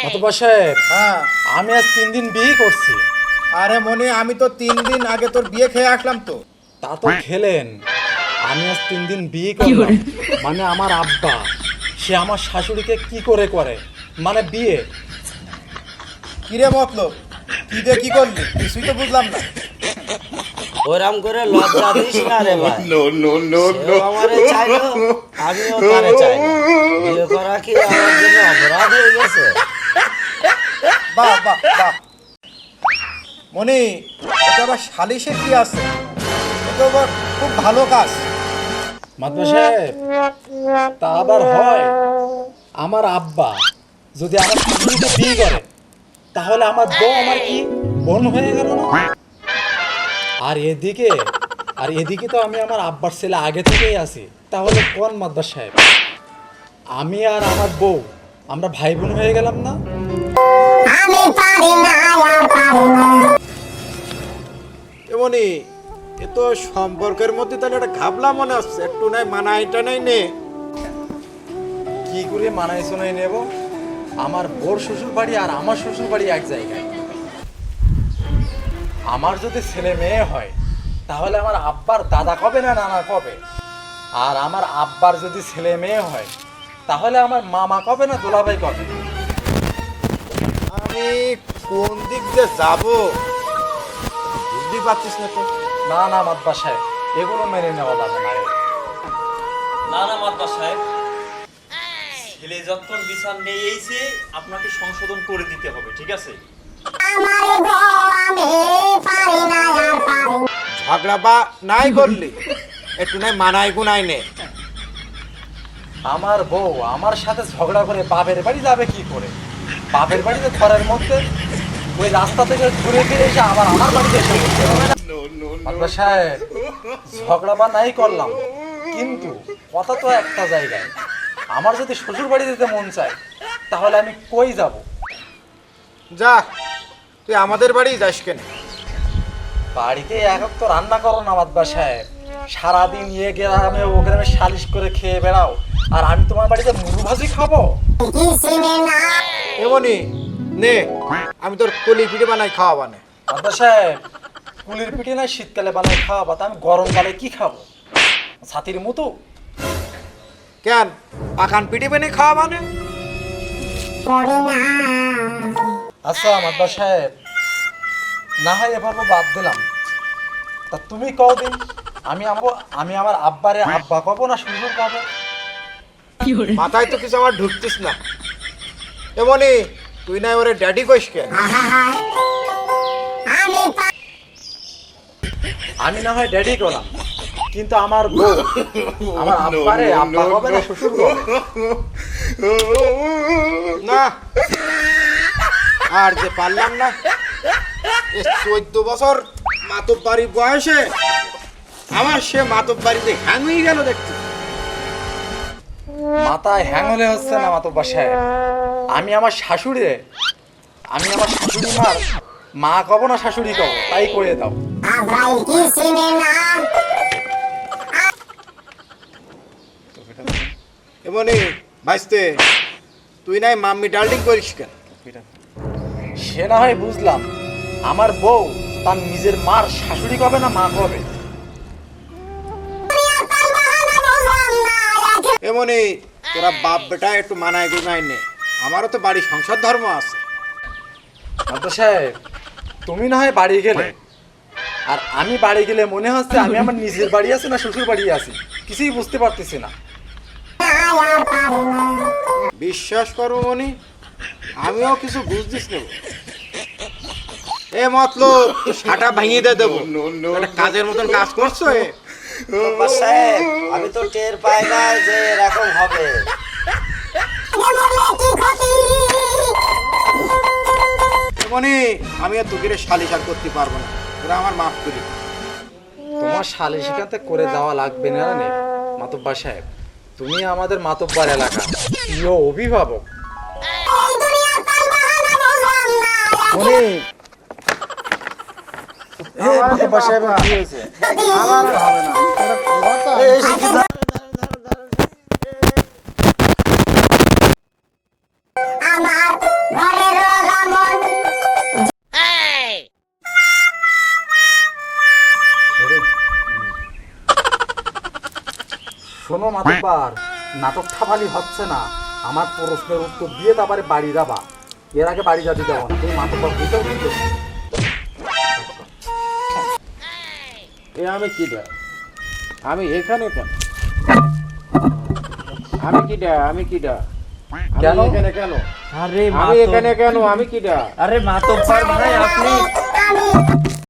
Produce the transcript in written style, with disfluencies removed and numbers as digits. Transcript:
মাতুব্বর সাহেব, হ্যাঁ। আমি আজ 3 দিন বিয়ে করছি। আরে মনে আমি তো 3 দিন আগে তোর বিয়ে খেয়ে আসলাম তো। তা তো খেলেন, আমি আজ 3 দিন বিয়ে করলাম। মানে আমার আব্বা সে আমার শাশুড়িকে কি করে করে, মানে বিয়ে। কিরে মতলব, কি দিয়ে কি করলি কিছুই তো বুঝলাম না। ওরাম করে লজ্জা দিস না রে ভাই। সেও আমারে চাইলো, আমিও তারে চাই। বিয়ে করা কি আমার জন্য অপরাধ হয়ে গেছে? বাহ বাহ বাহ মনি, এটা আবার সালিশে কি আছে? এটা আবার খুব ভালো কাজ। মাতুব্বর সাহেব, তা আবার হয়? আমার আব্বা যদি আমার শাশুড়িকে বিয়ে করে তাহলে আমার বউ আমার কি বোন হয়ে গেল না? আর এদিকে তো আমি আমার আব্বার ছেলে আগে থেকেই আছি। তাহলে কোন মাদ্দার সাহেব, আমি আর আমার বউ আমরা ভাই বোন হয়ে গেলাম না? এমনি এ তো সম্পর্কের মধ্যে তাহলে একটা ঘাবলা মনে হচ্ছে, একটু নাই মানাইটা নাই নে। কি করে মানাই শোনাই নেব? আমার বোর শ্বশুর বাড়ি আর আমার শ্বশুর বাড়ি এক জায়গায়। আমার যদি ছেলে মেয়ে হয় তাহলে আমার আব্বার দাদা কবে না নানা কবে? আর আমার আব্বার যদি ছেলে মেয়ে হয় তাহলে আমার মামা কবে না দোলাভাই কবে? আমি কোন দিক দিয়ে যাব বুঝতে পারছিস না তো। না না মাদ্দার সাহেব, এগুলো মেনে নেওয়া যাবে না। না না মাতবা সাহেব, ছেলে যখন বিচার নিয়েছে আপনাকে সংশোধন করে দিতে হবে, ঠিক আছে? ঝগড়া বা নাই করলি, একটু নাই মানাই গুনাই নে। আমার বউ আমার সাথে ঝগড়া করে বাপের বাড়ি যাবে কি করে? বাপের বাড়িতে ঘরের মধ্যে ওই রাস্তা থেকে ঘুরে ফিরে এসে আবার আমার বাড়িতে এসে বসতে হবে। মাদ্দার সাহেব, ঝগড়া বা নাই করলাম, কিন্তু কথা তো একটা জায়গায়। আমার যদি শ্বশুর বাড়ি যেতে মন চায় তাহলে আমি কই যাব? যা, তুই আমাদের বাড়ি যাস কেন? বাড়িতে একক তো রান্না করো না মাদ্দার সাহেব, সারাদিন গ্রামে ও গ্রামে সালিশ করে খেয়ে বেড়াও, আর আমি তোমার বাড়িতে মুড়ি ভাজি খাবো? এমনি নে, আমি তোর কলি পিঠে বানাই খাওয়াবা না। মাদ্দার সাহেব, কুলির পিঠে নাই শীতকালে বানাই খাওয়াবা, তা আমি গরমকালে কি খাবো? ছাতির মতো? কেন পাখান পিঠে বানাই খাওয়াবা না? আচ্ছা মাদ্দার সাহেব, না হয় এভাবে বাদ দিলাম। তা তুমি কদিন আমি আমার আব্বারে আব্বা পাবো না শ্বশুর পাবো? মাথায় তো কিছু আমার ঢুকতিস না। এমনি তুই নাই ওরে ড্যাডি কইস কেন? আমি না হয় ড্যাডি করলাম, কিন্তু আমার বউ আমার আব্বারে আব্বা হবে না শ্বশুর হবে? না আর যে পারলাম না, 14 বছর মাতব বাড়ি বয়সে আমার সে মাতব বাড়িতে হ্যাং হয়ে গেল দেখছি। মাথায় হ্যাং হলে হচ্ছে না মাতব্বর সাহেব। আমি আমার শাশুড়ি মার মা কব না শাশুড়ি কব, তাই কয়ে দাও। এমনি ভাইস্তে তুই নাই মাম্মি ডাল্ডিং করিস কেন? সে না হয় বুঝলাম, আমার বউ তার নিজের মার শাশুড়ি কবে না মা কবে? এমনি তোরা বাপ বেটা একটু মানায় গুনায় নে, আমারও তো বাড়ি সংসার ধর্ম আছে। মাদ্দার সাহেব, তুমি না হয় বাড়ি গেলে, আর আমি বাড়ি গেলে মনে হচ্ছে আমি আমার নিজের বাড়ি আছি না শ্বশুর বাড়ি আছি, কিছুই বুঝতে পারতেছি না। বিশ্বাস করো মনি, আমিও কিছু বুঝদিস নেব। এ মতলব সাটা ভাঙিয়ে দিয়ে দেবো, একটা কাজের মতন কাজ করছো। বাবা সাহেব, আমি তো টের পাই না যে এরকম হবে। মনি আমি আর তোকে শালিশার করতে পারবো না, তোরা আমার মাফ করি। তোমার শালিশিকাতে করে যাওয়া লাগবে না রে মাতব্বর সাহেব। তুমি আমাদের মাতব্বর এলাকা প্রিয় অভিভাবক। মাতব্বর সাহেব কি হয়েছে? আমার হবে না। আমার ঘরে শোনো মাতব্বার, নাটক ঠাপালি হচ্ছে না। আমার প্রশ্নের উত্তর দিয়ে তারপরে বাড়ি যাবা। এর আগে বাড়ি যাতে যাবো না। তুমি মাতব্বার বুঝতেও কিন্তু এ আমি কিডা? আমি এখানে কেন? আমি কিডা? আমি কিডা? কেন? আমি এখানে কেন? আরে আমি এখানে কেন? আমি কিডা? আরে মাতব্বর ভাই আপনি